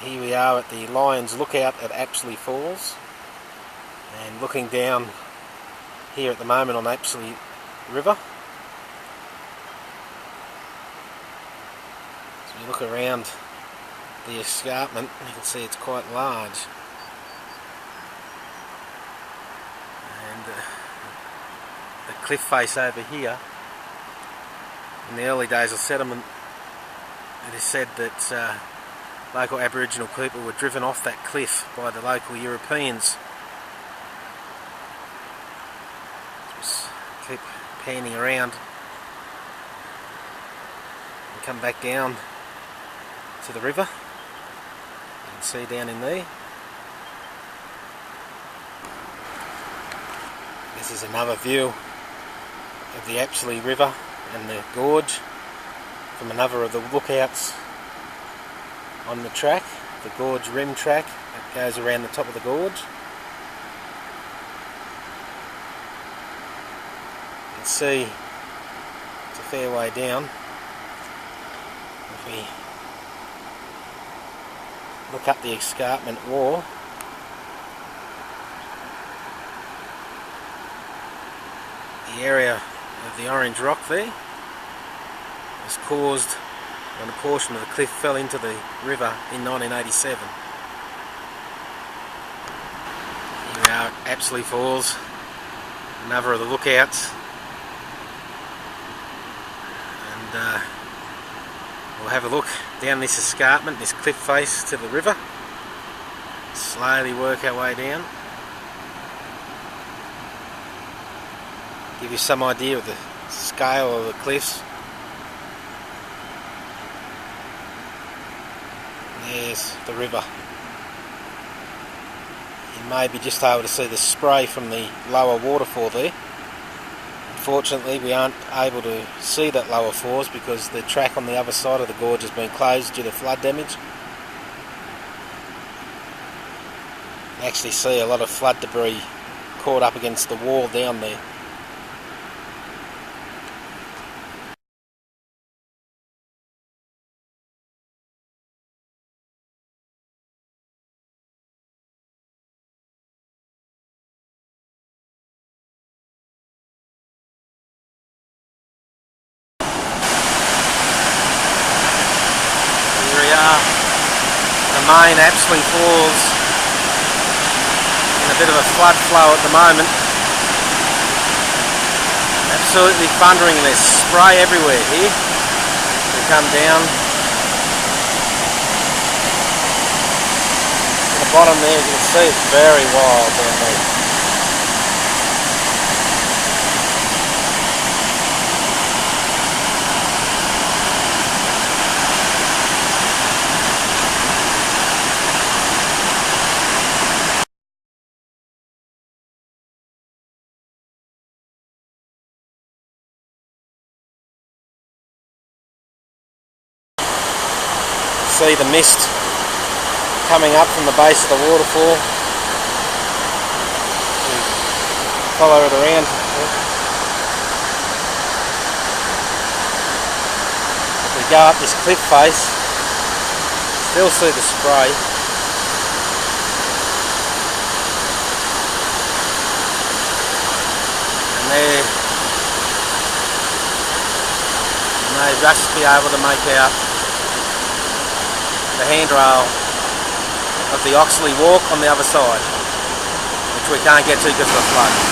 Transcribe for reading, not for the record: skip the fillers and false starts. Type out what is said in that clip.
Here we are at the Lions Lookout at Apsley Falls, and looking down here at the moment on Apsley River. So you look around the escarpment, you can see it's quite large, and the cliff face over here. In the early days of settlement, it is said that local Aboriginal people were driven off that cliff by the local Europeans. Just keep panning around and come back down to the river. You can see down in there. This is another view of the Apsley River and the gorge from another of the lookouts on the track, the gorge rim track that goes around the top of the gorge. You can see it's a fair way down. If we look up the escarpment wall, the area of the orange rock there was caused when a portion of the cliff fell into the river in 1987. Here we are at Apsley Falls, another of the lookouts, and we'll have a look down this escarpment, this cliff face to the river. Slowly work our way down. Give you some idea of the scale of the cliffs. There's the river. You may be just able to see the spray from the lower waterfall there. Unfortunately, we aren't able to see that lower falls because the track on the other side of the gorge has been closed due to flood damage. You actually see a lot of flood debris caught up against the wall down there. The main Apsley Falls in a bit of a flood flow at the moment. Absolutely thundering, and there's spray everywhere here. We come down to the bottom there, you can see it's very wild down there. See the mist coming up from the base of the waterfall. Follow it around. If we go up this cliff face, still see the spray. And there, you may just be able to make out the handrail of the Oxley walk on the other side, which we can't get to because of the flood.